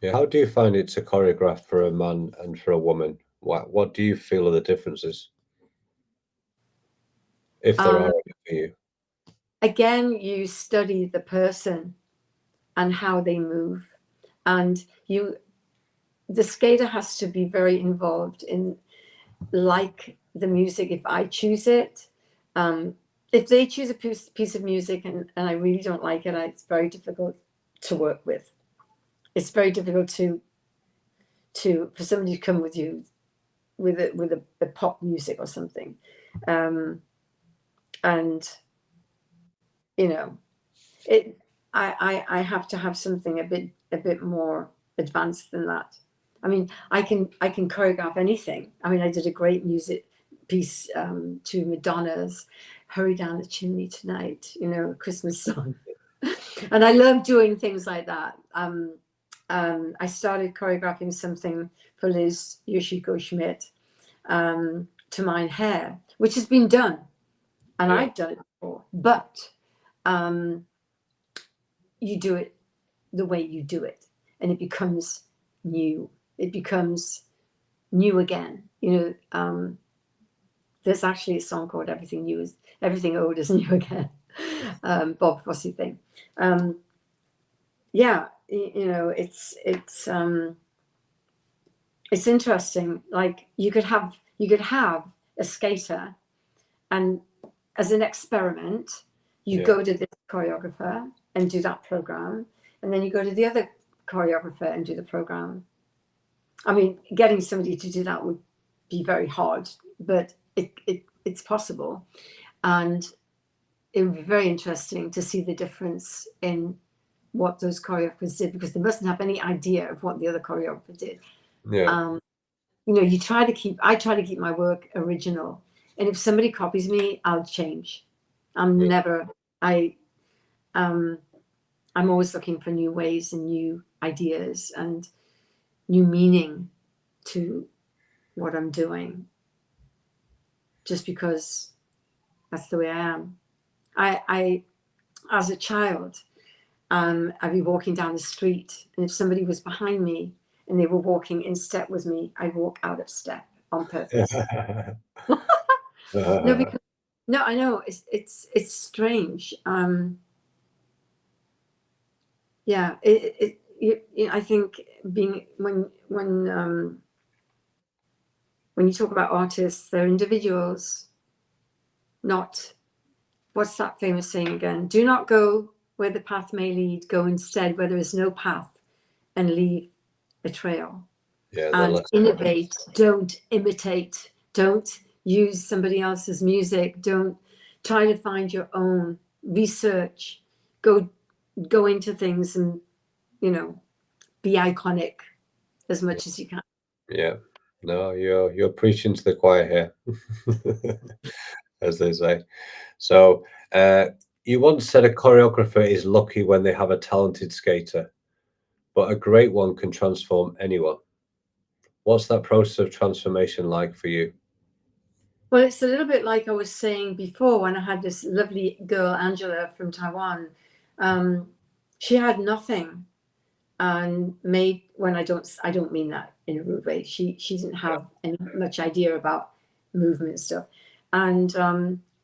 Yeah. How do you find it to choreograph for a man and for a woman? What do you feel are the differences, if there are Um, any for you? Again, you study the person and how they move, and the skater has to be very involved in, like, the music. If I choose it, um, if they choose a piece of music and I really don't like it, it's very difficult to work with. It's very difficult for somebody to come with you with a pop music or something, um, and you know it. I have to have something a bit more advanced than that. I mean, I can choreograph anything. I mean, I did a great music piece to Madonna's "Hurry Down the Chimney Tonight," a Christmas song, and I love doing things like that. I started choreographing something for Liz Yoshiko Schmidt, to Mine Hair, which has been done, and Yeah. I've done it before, but um, you do it the way you do it, and it becomes new. It becomes new again. There's actually a song called "Everything Old Is New Again," Bob Fosse thing. Um, yeah, it's interesting. Like you could have a skater, and as an experiment, you Yeah. go to this choreographer and do that program, and then you go to the other choreographer and do the program. I mean, getting somebody to do that would be very hard, but it's possible, and it would be very interesting to see the difference in what those choreographers did, because they mustn't have any idea of what the other choreographer did. Yeah. Um, I try to keep my work original, and if somebody copies me, I'll change. I'm Yeah. never. I um, I'm always looking for new ways and new ideas and new meaning to what I'm doing, just because that's the way I am. I as a child, I'd be walking down the street, and if somebody was behind me and they were walking in step with me, I'd walk out of step on purpose. No, because no, I know it's strange. Yeah, I think being when you talk about artists, they're individuals, not, what's that famous saying again? Do not go where the path may lead, go instead where there is no path, and leave a trail. Yeah, the And less. innovate, don't imitate, don't use somebody else's music, don't try to find your own, research, go into things and, you know, be iconic as much as you can. Yeah. No, you're preaching to the choir here, as they say. So, you once said a choreographer is lucky when they have a talented skater, but a great one can transform anyone. What's that process of transformation like for you? Well, it's a little bit like I was saying before when I had this lovely girl, Angela from Taiwan. Um, she had nothing and made, when I don't mean that in a rude way. She didn't have any much idea about movement stuff, and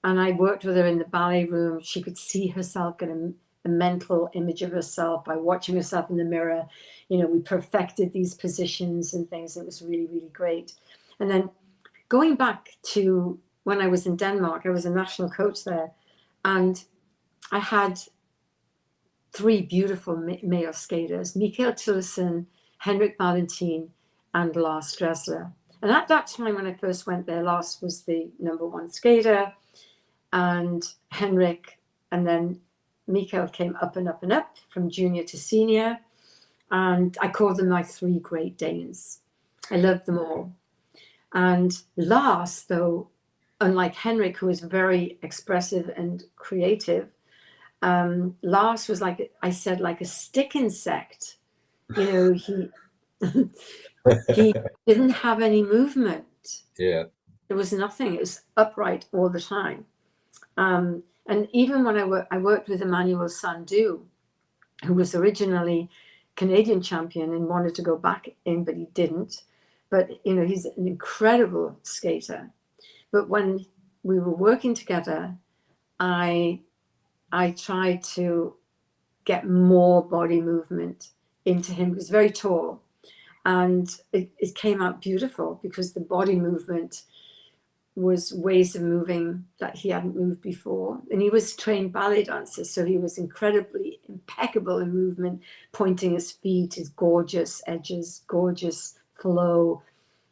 I worked with her in the ballet room. She could see herself, get a mental image of herself by watching herself in the mirror. We perfected these positions and things. It was really, really great. And then going back to when I was in Denmark, I was a national coach there, and I had three beautiful male skaters: Mikael Tillesen, Henrik Valentin, and Lars Dressler. And at that time, when I first went there, Lars was the number one skater, and Henrik, and then Mikael came up and up and up from junior to senior. And I called them my three Great Danes. I loved them all. And Lars, though, unlike Henrik, who was very expressive and creative, Lars was, like I said, like a stick insect. He he didn't have any movement. Yeah. There was nothing. It was upright all the time. And even when I worked with Emmanuel Sandu, who was originally Canadian champion and wanted to go back in, but he didn't. But, you know, he's an incredible skater. But when we were working together, I tried to get more body movement into him. He was very tall, and it came out beautiful because the body movement was ways of moving that he hadn't moved before. And he was trained ballet dancer, so he was incredibly impeccable in movement, pointing his feet, his gorgeous edges, gorgeous flow,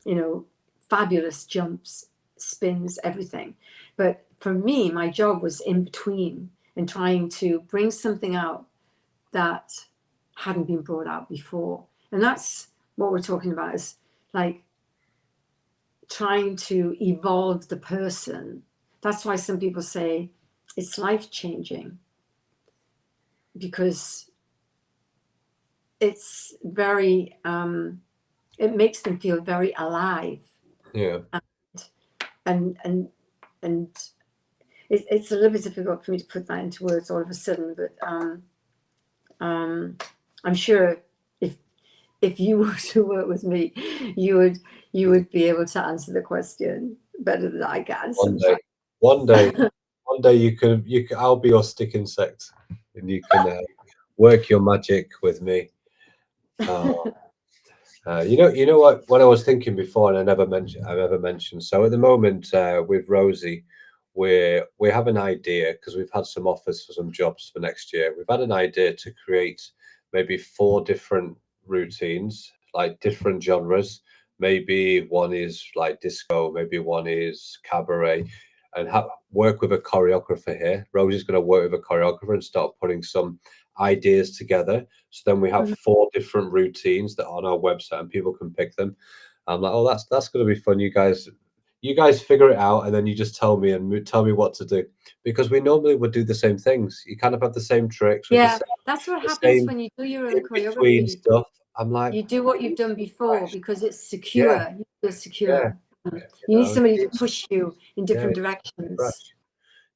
you know, fabulous jumps, spins, everything. But for me, my job was in between and trying to bring something out that hadn't been brought out before. And that's what we're talking about, is like trying to evolve the person. That's why some people say it's life-changing, because it's very, it makes them feel very alive. Yeah. And it's a little bit difficult for me to put that into words all of a sudden, but I'm sure if you were to work with me, you would be able to answer the question better than I can. One day you can I'll be your stick insect, and you can work your magic with me. You know what I was thinking before, and I never mentioned. So at the moment, with Rosie, we have an idea, because we've had some offers for some jobs for next year. We've had an idea to create maybe 4 different routines, like different genres. Maybe one is like disco, maybe one is cabaret, and work with a choreographer here. Rosie's going to work with a choreographer and start putting some ideas together. So then we have 4 different routines that are on our website, and people can pick them. I'm like, oh, that's going to be fun. You guys figure it out, and then you just tell me what to do, because we normally would do the same things. You kind of have the same tricks. With Yeah, that's what happens when you do your own between choreography. stuff. I'm like, You do what you've done before because it's secure. Yeah. You feel secure. Yeah. You need somebody to push you in different fresh. directions.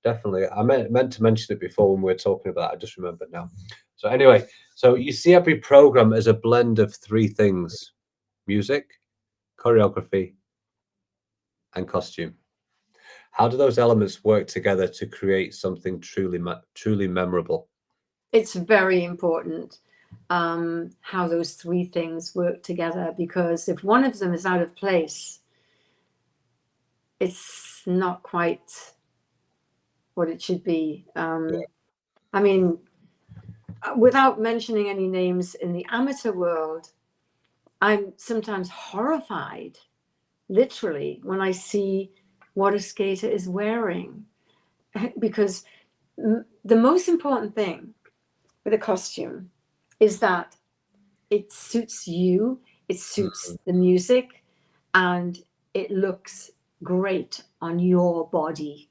Definitely. I meant to mention it before when we were talking about it. I just remembered now. So anyway, so you see every program as a blend of 3 things: music, choreography, and costume. How do those elements work together to create something truly memorable? It's very important how those 3 things work together, because if one of them is out of place, it's not quite what it should be. I mean, without mentioning any names, in the amateur world, I'm sometimes horrified, literally, when I see what a skater is wearing. Because the most important thing with a costume is that it suits you, it suits the music, and it looks great on your body.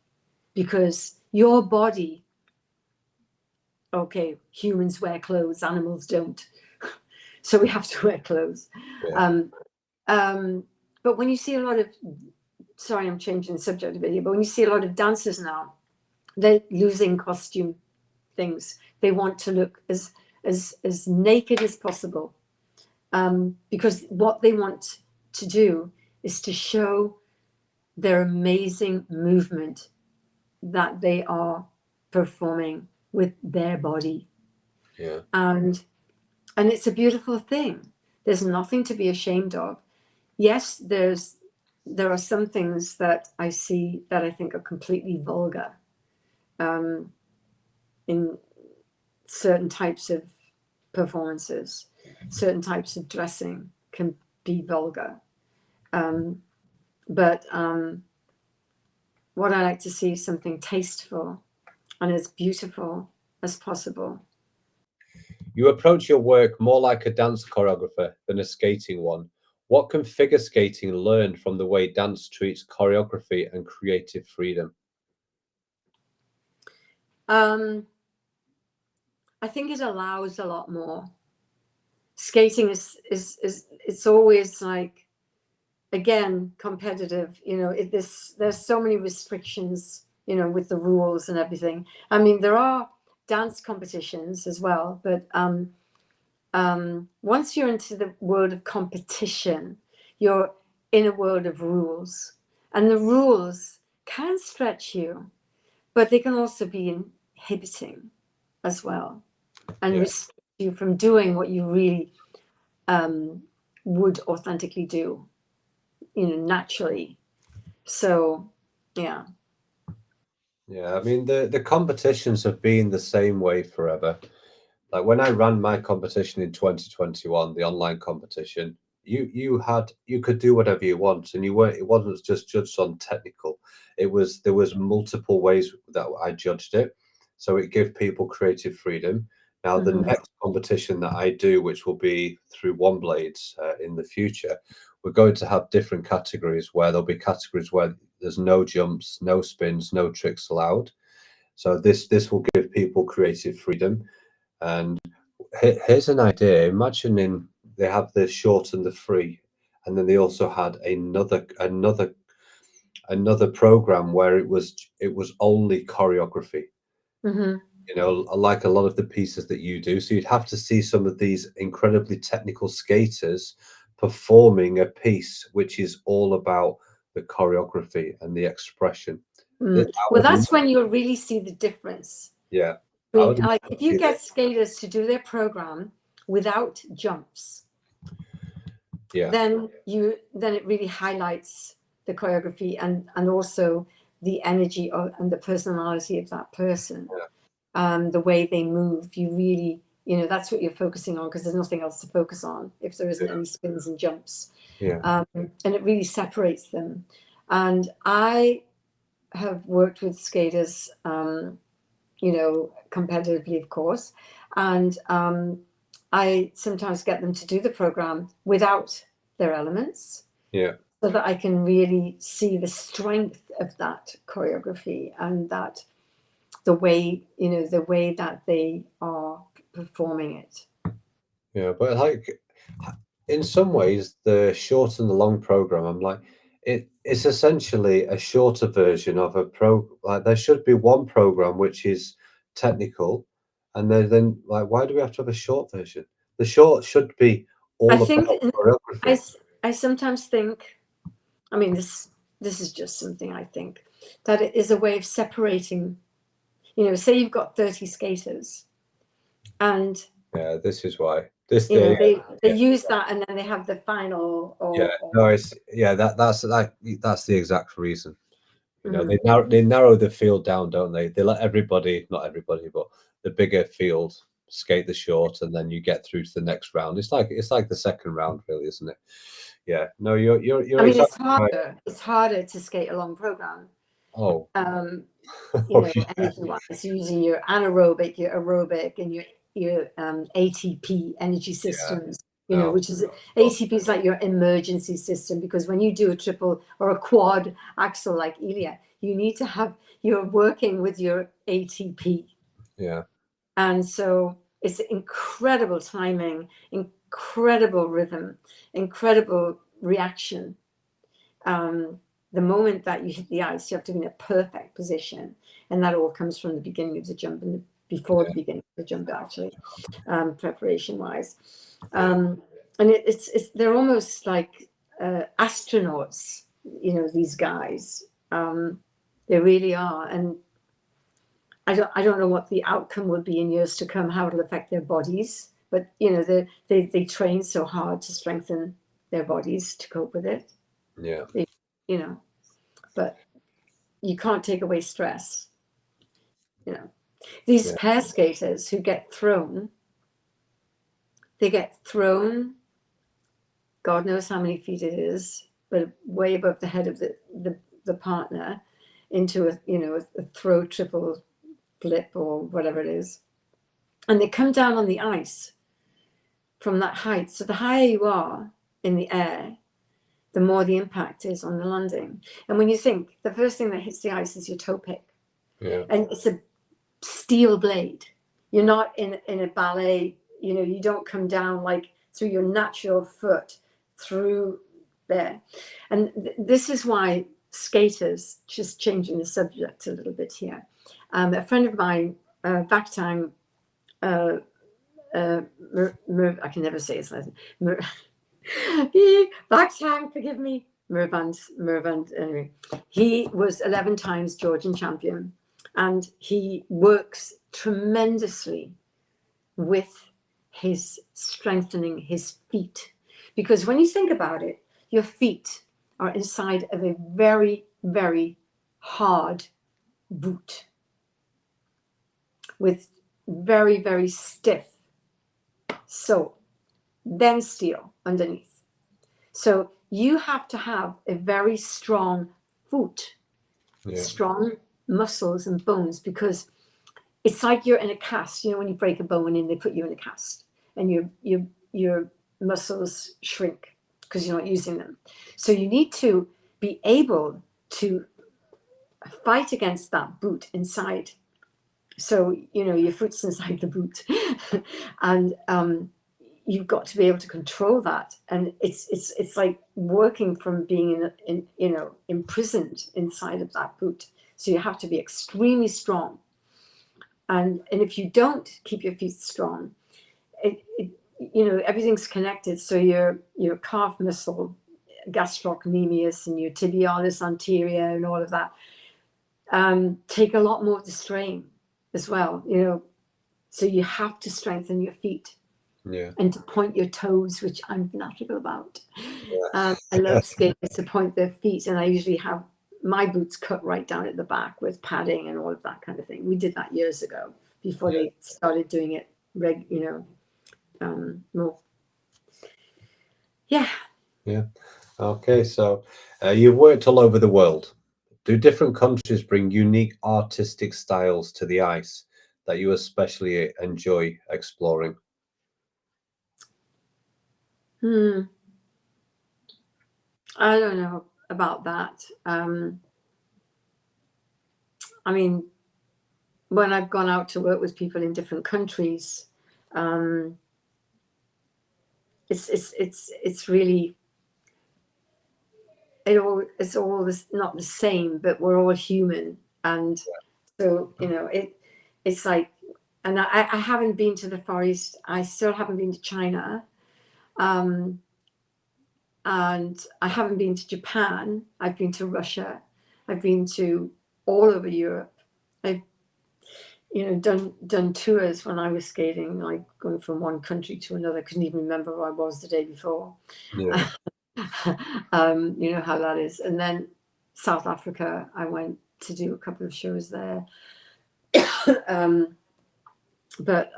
Because your body, okay, humans wear clothes, animals don't. So we have to wear clothes. Yeah. But when you see a lot of, sorry, I'm changing the subject a bit here, but when you see a lot of dancers now, they're losing costume things. They want to look as naked as possible, because what they want to do is to show their amazing movement that they are performing with their body. Yeah. And it's a beautiful thing. There's nothing to be ashamed of. Yes, there are some things that I see that I think are completely vulgar. In certain types of performances, certain types of dressing can be vulgar. But what I like to see is something tasteful and as beautiful as possible. You approach your work more like a dance choreographer than a skating one. What can figure skating learn from the way dance treats choreography and creative freedom? I think it allows a lot more. Skating is it's always like, again, competitive. You know, there's so many restrictions, you know, with the rules and everything. I mean, there are dance competitions as well, but once you're into the world of competition, you're in a world of rules, and the rules can stretch you, but they can also be inhibiting as well, and restrict you from doing what you really would authentically do, naturally. So, yeah. Yeah, I mean the competitions have been the same way forever. Like when I ran my competition in 2021, the online competition, you could do whatever you want, and it wasn't just judged on technical. There was multiple ways that I judged it, so it gave people creative freedom. Now the next competition that I do, which will be through One Blades in the future, we're going to have different categories where there'll be categories where there's no jumps, no spins, no tricks allowed. So this will give people creative freedom. And here's an idea. Imagining they have the short and the free, and then they also had another program where it was only choreography. Mm-hmm. You know, like a lot of the pieces that you do. So you'd have to see some of these incredibly technical skaters performing a piece which is all about the choreography and the expression. I Well, would that's love, when you'll really see the difference. yeah, I I mean, would love like to if you see get that. skaters to do their program without jumps, Yeah, then it really highlights the choreography and also the energy and the personality of that person. The way they move, you really, that's what you're focusing on, because there's nothing else to focus on if there isn't any spins and jumps. yeah, And it really separates them. And I have worked with skaters, competitively, of course, and I sometimes get them to do the program without their elements, yeah. so that I can really see the strength of that choreography and that the way that they are performing it. Yeah, but like in some ways, the short and the long program, I'm like, it's essentially a shorter version of a like there should be one program which is technical, and then like why do we have to have a short version? The short should be I all think about choreography. I sometimes think, I mean, this is just something I think, that it is a way of separating. Say you've got 30 skaters, and Yeah, this is why. This you know day, they yeah, use that, and then they have the final, yeah. or No, it's yeah. That's the exact reason. You know, Mhm. they narrow the field down, don't they? They let everybody, not everybody, but the bigger field skate the short, and then you get through to the next round. It's like the second round, really, isn't it? Yeah. No, I you're mean, exactly right. it's harder to skate a long program, Oh, um, oh yeah, energy wise, using your anaerobic, your aerobic, and your ATP energy yeah. systems. No, Which is ATP is like your emergency system, because when you do a triple or a quad axle like Ilya, you need to have, you're working with your ATP. yeah, And so it's incredible timing, incredible rhythm, incredible reaction. The moment that you hit the ice, you have to be in a perfect position. And that all comes from the beginning of the jump, and before the beginning of the jump, actually, preparation wise. yeah, And they're almost like astronauts, these guys. They really are. And I don't know what the outcome will be in years to come, how it'll affect their bodies, but they train so hard to strengthen their bodies to cope with it. yeah, They, you know, but you can't take away stress. These yeah, pair skaters who get thrown, they get thrown. God knows how many feet it is, but way above the head of the partner, into a throw triple flip or whatever it is, and they come down on the ice from that height. So the higher you are in the air, the more the impact is on the landing. And when you think, the first thing that hits the ice is your toe pick, yeah, and it's a steel blade. You're not in a ballet. You don't come down like through your natural foot through there. And this is why skaters, just changing the subject a little bit here, a friend of mine, Vakhtang, I can never say his last name. Back time, forgive me. Mervand, anyway. He was 11 times Georgian champion, and he works tremendously with his strengthening his feet. Because when you think about it, your feet are inside of a very, very hard boot with very, very stiff sole, then steel underneath. So you have to have a very strong foot, strong muscles and bones, because it's like you're in a cast. You know, when you break a bone and they put you in a cast, and your muscles shrink because you're not using them. So you need to be able to fight against that boot inside. So, you know, your foot's inside the boot. And you've got to be able to control that. And it's like working from being imprisoned inside of that boot. So you have to be extremely strong. And if you don't keep your feet strong, everything's connected. So your calf muscle, gastrocnemius, and your tibialis anterior and all of that take a lot more of the strain as well, you know. So you have to strengthen your feet and to point your toes, which I'm fanatical about. I love skaters to point their feet, and I usually have my boots cut right down at the back with padding and all of that kind of thing. We did that years ago before they started doing it more. Okay, so you've worked all over the world. Do different countries bring unique artistic styles to the ice that you especially enjoy exploring? I don't know about that. I mean, when I've gone out to work with people in different countries, it's really it's all this, not the same, but we're all human, and so it's like, and I haven't been to the Far East. I still haven't been to China, and I haven't been to Japan. I've been to Russia. I've been to all over Europe. I've done tours when I was skating, like going from one country to another. Couldn't even remember where I was the day before. You know how that is. And then South Africa, I went to do a couple of shows there. But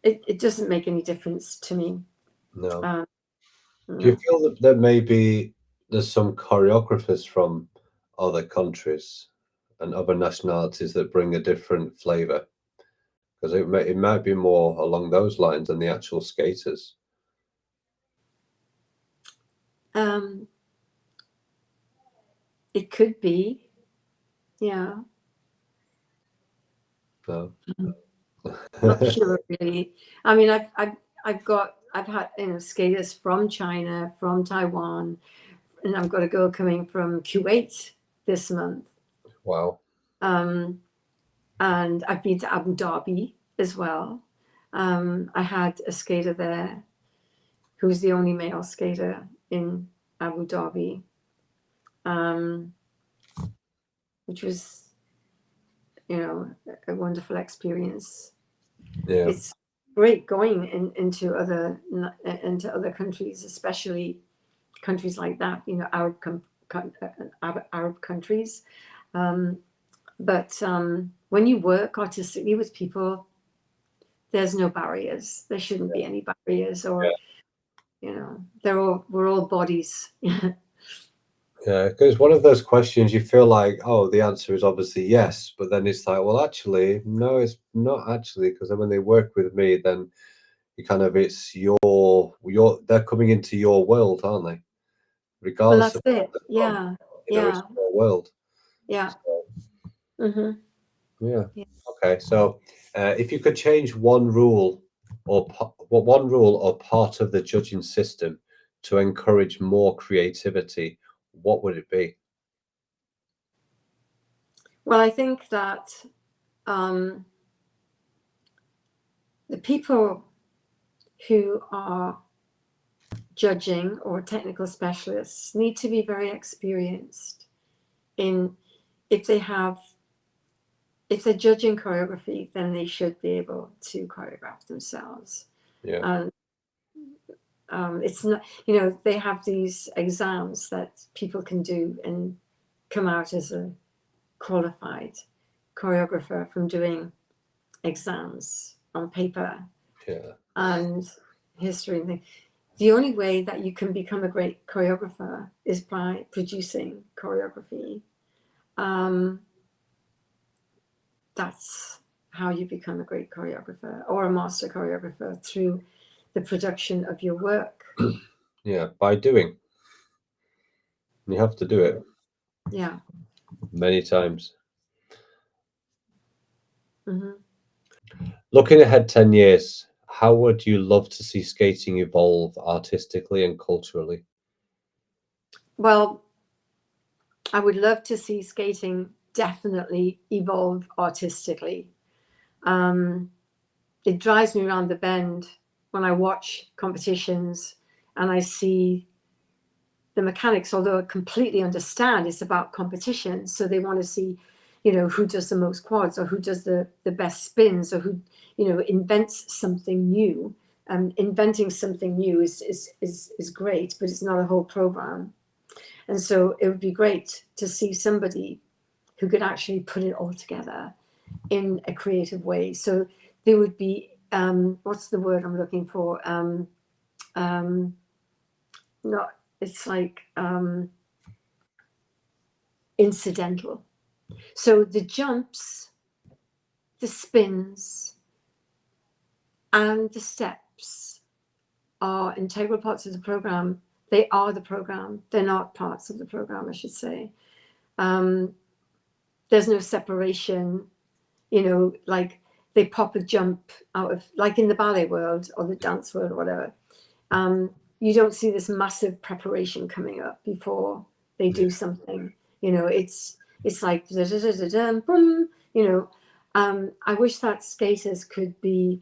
it doesn't make any difference to me. No. Do you feel that there's some choreographers from other countries and other nationalities that bring a different flavor? Because it might be more along those lines than the actual skaters. It could be, yeah. No. Not sure really. I mean, I've had skaters from China, from Taiwan, and I've got a girl coming from Kuwait this month. Wow. And I've been to Abu Dhabi as well. I had a skater there who was the only male skater in Abu Dhabi, which was, a wonderful experience. Yeah. It's great going into other countries, especially countries like that, Arab countries. But when you work artistically with people, there's no barriers. There shouldn't be any barriers, or we're all bodies. Yeah, because one of those questions you feel like, oh, the answer is obviously yes, but then it's like, well, actually, no, it's not actually, because then when they work with me, then you kind of it's they're coming into your world, aren't they? Well, Regardless that's of it. where they're from, Yeah, it's your world. yeah. So, Yeah. Okay, so if you could change one rule or part of the judging system to encourage more creativity, what would it be? Well, I think that the people who are judging or technical specialists need to be very experienced in, if they're judging choreography, then they should be able to choreograph themselves. Yeah. It's not, they have these exams that people can do and come out as a qualified choreographer from doing exams on paper and history and things. The only way that you can become a great choreographer is by producing choreography. That's how you become a great choreographer or a master choreographer, through the production of your work. Yeah, by doing. You have to do it. Yeah. Many times. Mm-hmm. Looking ahead 10 years, how would you love to see skating evolve artistically and culturally? Well, I would love to see skating definitely evolve artistically. It drives me around the bend when I watch competitions and I see the mechanics, although I completely understand it's about competition. So they want to see, who does the most quads, or who does the best spins, or who, invents something new. Inventing something new is great, but it's not a whole program. And so it would be great to see somebody who could actually put it all together in a creative way. So there would be, what's the word I'm looking for? Not, it's like incidental. So the jumps, the spins, and the steps are integral parts of the program. They are the program. They're not parts of the program, I should say. There's no separation, like they pop a jump out of, like in the ballet world or the dance world or whatever. You don't see this massive preparation coming up before they do something. It's like boom. I wish that skaters could be.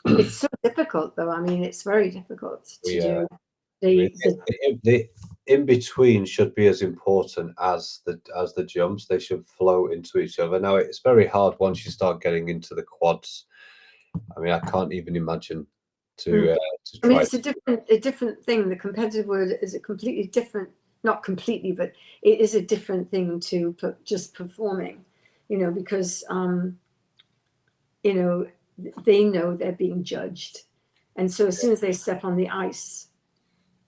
It's so difficult, though. I mean, it's very difficult to do. The in between should be as important as the jumps. They should flow into each other. Now it's very hard once you start getting into the quads. I mean, I can't even imagine to I mean, try. it's a different thing. The competitive world is a completely different, not completely, but it is a different thing to just performing, because, they know they're being judged. And so as soon as they step on the ice,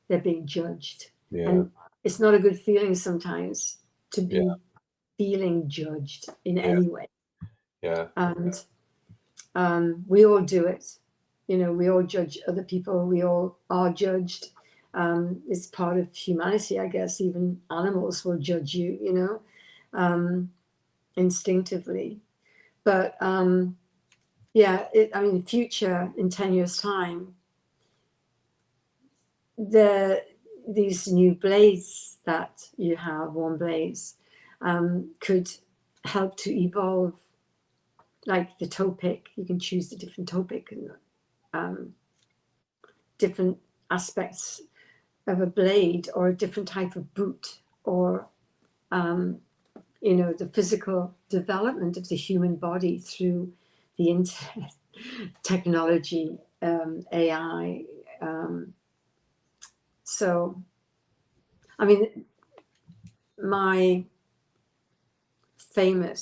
they're being judged. Yeah. And it's not a good feeling sometimes to be feeling judged in any way. Yeah. And we all do it. We all judge other people. We all are judged. It's part of humanity, I guess. Even animals will judge you, instinctively. But future, in 10 years' time, these new blades that you have, warm blades, could help to evolve. Like the toe pick, you can choose the different toe pick and different aspects of a blade, or a different type of boot, or the physical development of the human body through the internet, technology, AI. So, I mean, my favorite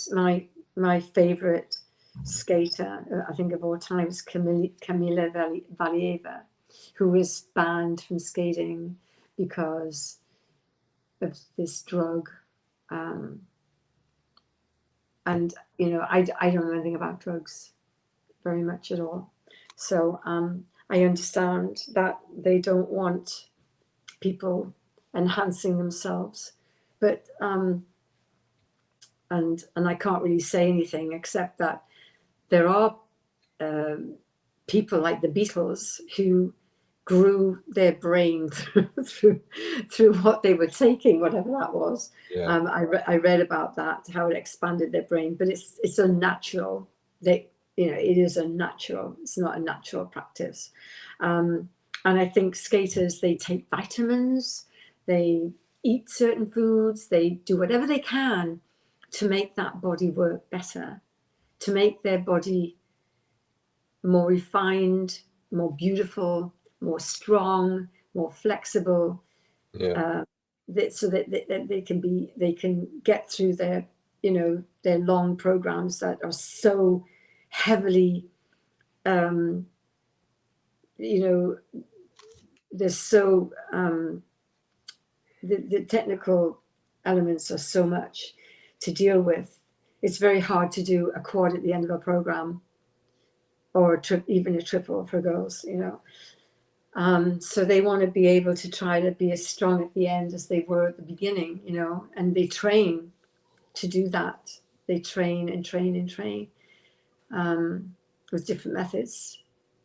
skater, I think, of all time, is Kamila Valieva, who was banned from skating because of this drug. And I don't know anything about drugs very much at all. So I understand that they don't want people enhancing themselves, but and I can't really say anything except that there are people like the Beatles who grew their brain through what they were taking, whatever that was. I read about that, how it expanded their brain, but it's unnatural. it is it's not a natural practice. And I think skaters, they take vitamins, they eat certain foods, they do whatever they can to make that body work better, to make their body more refined, more beautiful, more strong, more flexible, so that they can get through their their long programs that are so heavily there's so the technical elements are so much to deal with. It's very hard to do a quad at the end of a program, or even a triple for girls, so they want to be able to try to be as strong at the end as they were at the beginning, and they train to do that. They train and train and train with different methods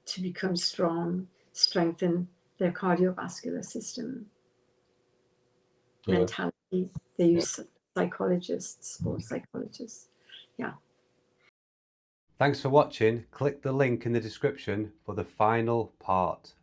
to become strong, strengthen their cardiovascular system, mentality. They use psychologists, sports psychologists. Yeah. Thanks for watching. Click the link in the description for the final part.